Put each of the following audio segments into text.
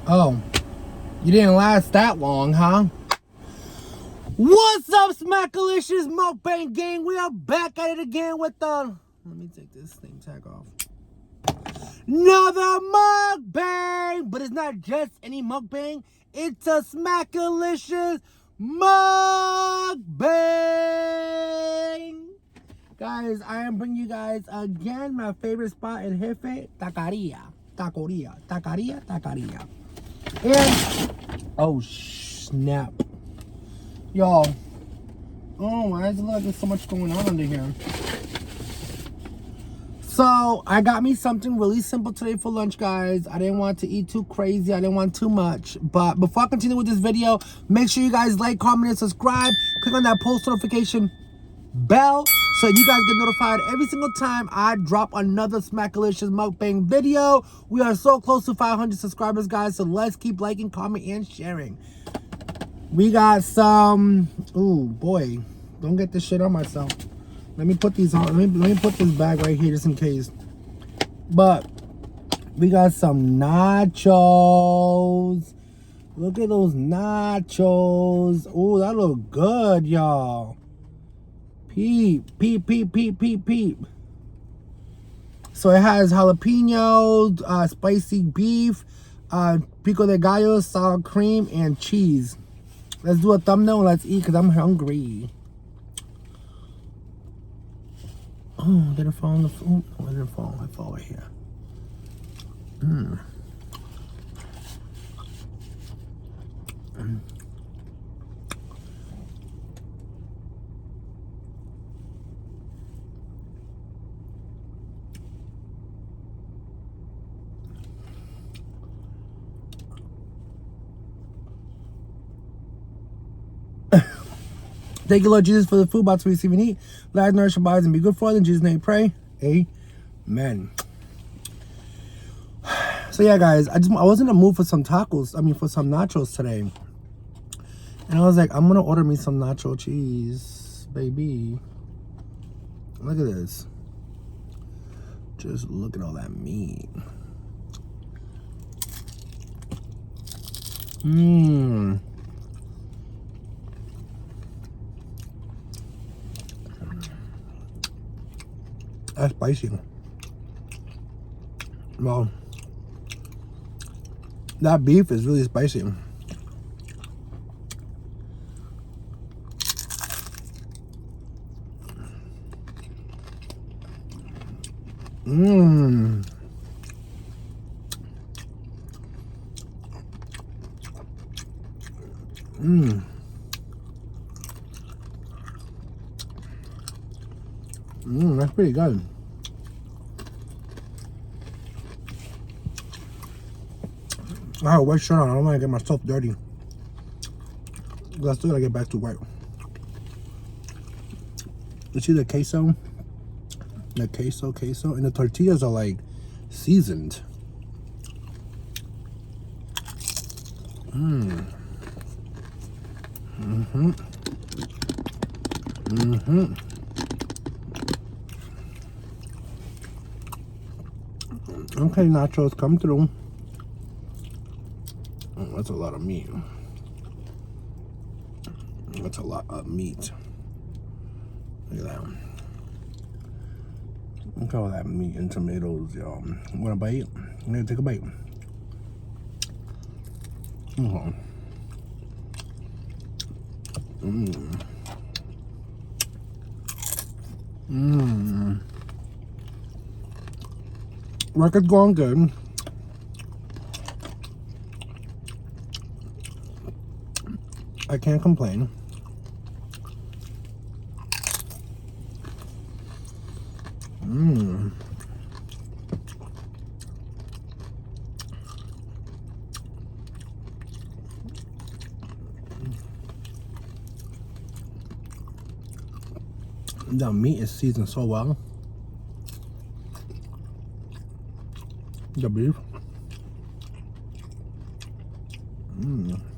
Oh, you didn't last that long, huh? What's up, Smackalicious Mukbang gang? We are back at it again with the... Let me take this thing tag off. Another mukbang! But it's not just any mukbang. It's a Smackalicious mukbang! Guys, I am bringing you guys again my favorite spot in Jefe, Taqueria. And, oh snap. Y'all, oh, why does it look like there's so much going on under here? So, I got me something really simple today for lunch, guys. I didn't want to eat too crazy. I didn't want too much. But before I continue with this video, make sure you guys like, comment, and subscribe. Click on that post notification bell so you guys get notified every single time I drop another Smackalicious mukbang video. We are so close to 500 subscribers, guys, so let's keep liking, commenting, and sharing. We got some, ooh boy, don't get this shit on myself. Let me put these on, let me put this bag right here just in case. But we got some nachos. Look at those nachos. Ooh, that look good, y'all. Peep, peep, peep, peep, peep, peep. So it has jalapenos, spicy beef, pico de gallo, sour cream, and cheese. Let's do a thumbnail and let's eat because I'm hungry. Oh, did it fall on the food? Oh, it didn't fall. It fell right here. Thank you, Lord Jesus, for the food about to receive and eat. Let us nourish our bodies and be good for us. In Jesus' name we pray. Amen. So yeah, guys, I was in the mood for some tacos. I mean, for some nachos today. And I was like, I'm gonna order me some nacho cheese, baby. Look at this. Just look at all that meat. That's spicy. Well, that beef is really spicy. That's pretty good. I have a white shirt on. I don't want to get myself dirty. But I still gotta get back to white. You see the queso? The queso. And the tortillas are like seasoned. Okay, nachos, come through. Oh, that's a lot of meat. That's a lot of meat. Look at that. Look at all that meat and tomatoes, y'all. Want a bite? I'm gonna take a bite. Work is going good. I can't complain. The meat is seasoned so well. The beef. Mmm.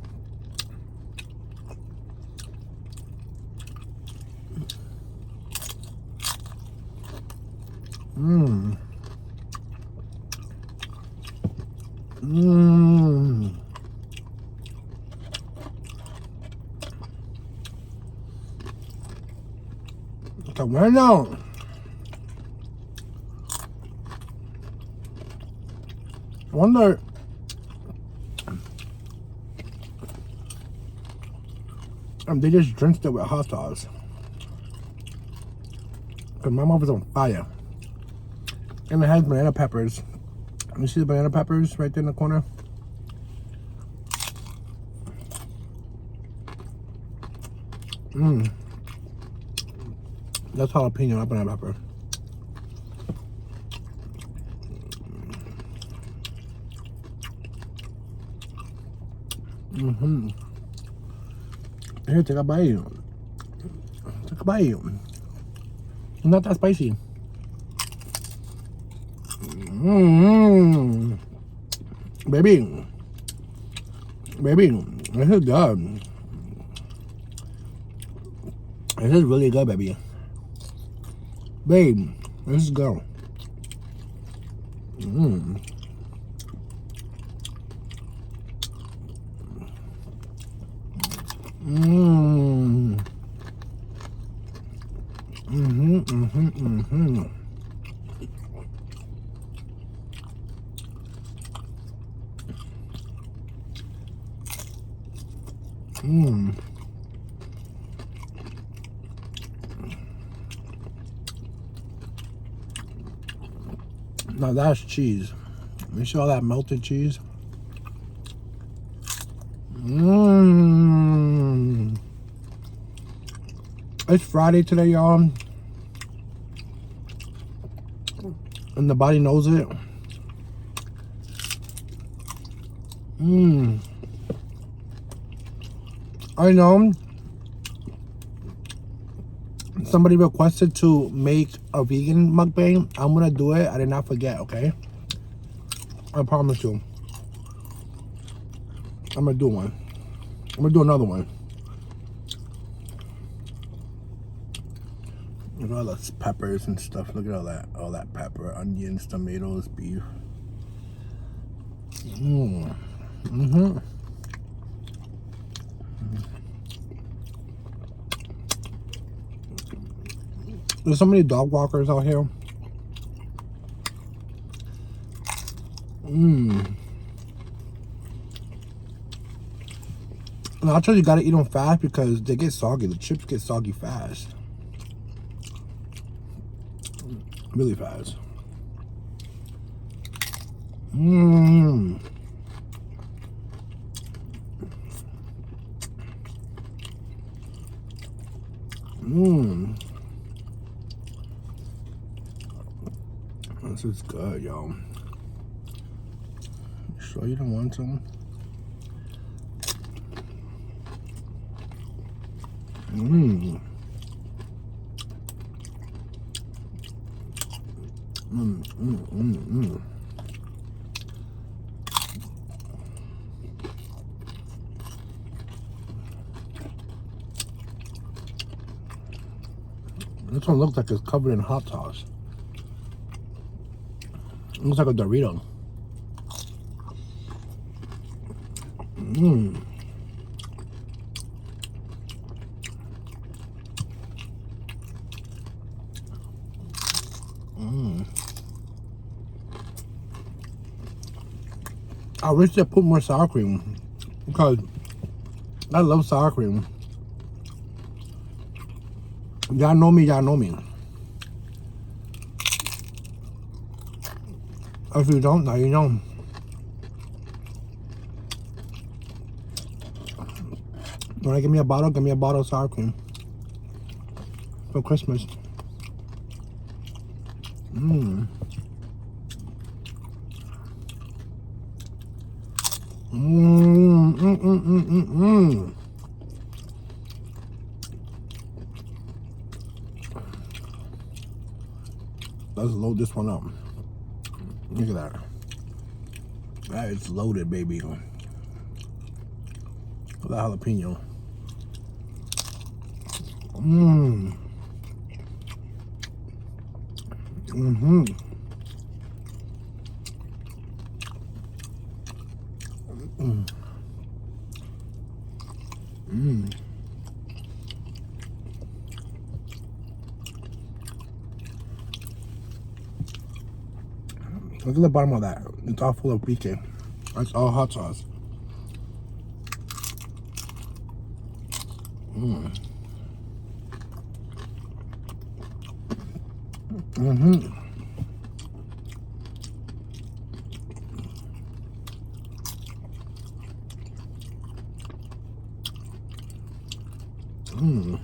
Qué bueno. I wonder if they just drenched it with hot sauce. Because my mouth is on fire. And it has banana peppers. You see the banana peppers right there in the corner? Mmm. That's jalapeno, not banana pepper. Here, take a bite. Take a bite. It's not that spicy. Baby. Baby, this is good. This is really good, baby. Babe, this is good. Now that's cheese. You see all that melted cheese? It's Friday today, y'all. And the body knows it. I know somebody requested to make a vegan mukbang. I'm gonna do it. I did not forget, okay? I promise you. I'm gonna do one. I'm gonna do another one. Look at all those peppers and stuff. Look at all that pepper, onions, tomatoes, beef. There's so many dog walkers out here. Nachos, you gotta eat them fast because they get soggy. The chips get soggy fast. Really fast. This is good, y'all. You sure you don't want some? This one looks like it's covered in hot sauce. It looks like a Dorito. I wish they put more sour cream because I love sour cream. Y'all know me, y'all know me. If you don't, now you know. When I give me a bottle of sour cream for Christmas. Let's load this one up. Look at that. That is loaded, baby. Look at that jalapeno. Look at the bottom of that. It's all full of BK. That's all hot sauce. Mm. Mm-hmm. Mm.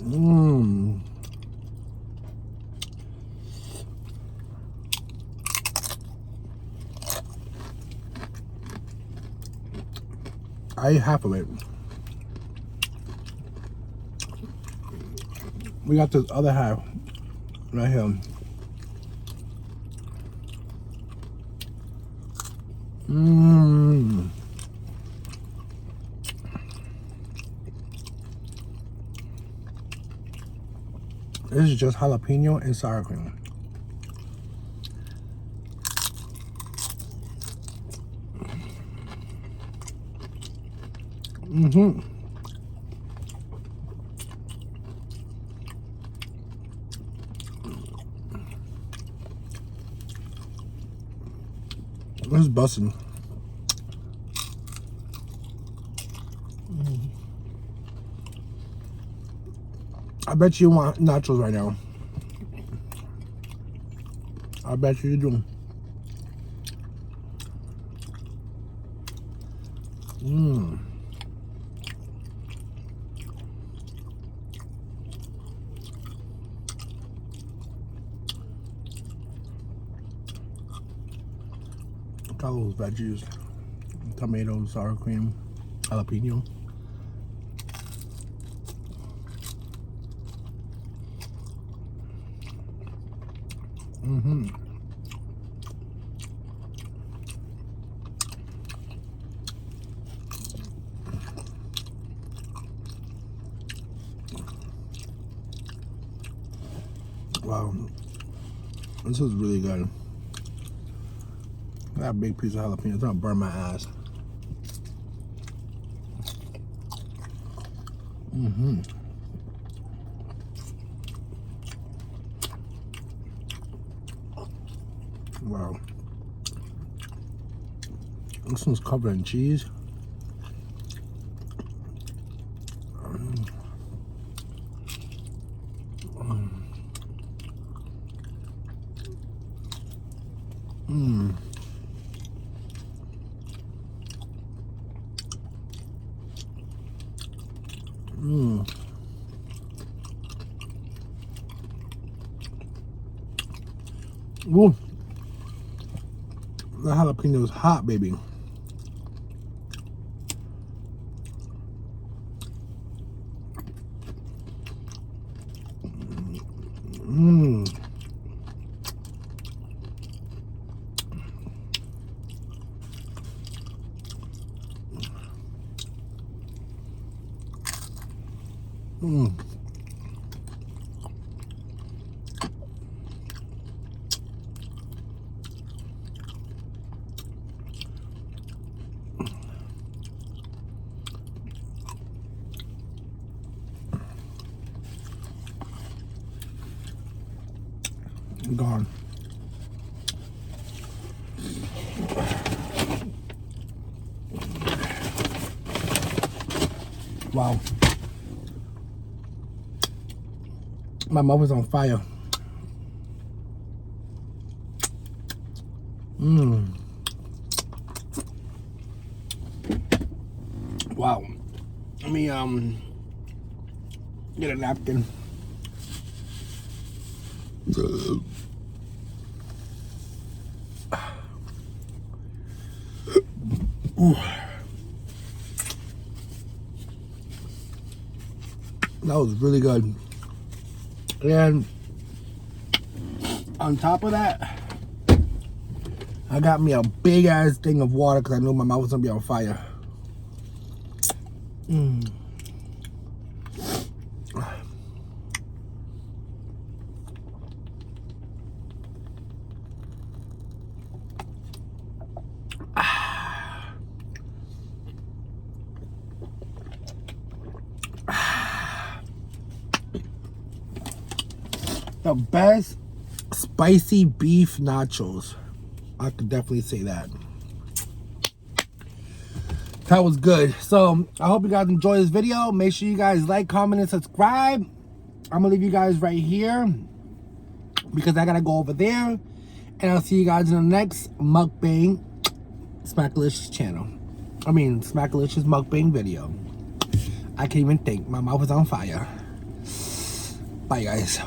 Mm. I ate half of it. We got this other half right here. Mmm. This is just jalapeno and sour cream. Mm-hmm. This is busting. I bet you want nachos right now. I bet you do. Mmm. Look at all those veggies. Tomatoes, sour cream, jalapeno. Mm-hmm. Wow. This is really good. That big piece of jalapeno. It's gonna burn my ass. Mm-hmm. Wow. This one's covered in cheese. Mmm. Mmm. Woo. The jalapeno is hot, baby. Mmm. Mmm. Gone. Wow. My mouth is on fire. Mmm. Wow. Let me get a napkin. Ooh. That was really good. And on top of that, I got me a big ass thing of water because I knew my mouth was gonna be on fire. Mm. The best spicy beef nachos. I could definitely say that. That was good. So I hope you guys enjoy this video. Make sure you guys like, comment, and subscribe. I'm gonna leave you guys right here because I gotta go over there. And I'll see you guys in the next mukbang Smackalicious channel. I mean, Smackalicious mukbang video. I can't even think. My mouth is on fire. Bye, guys.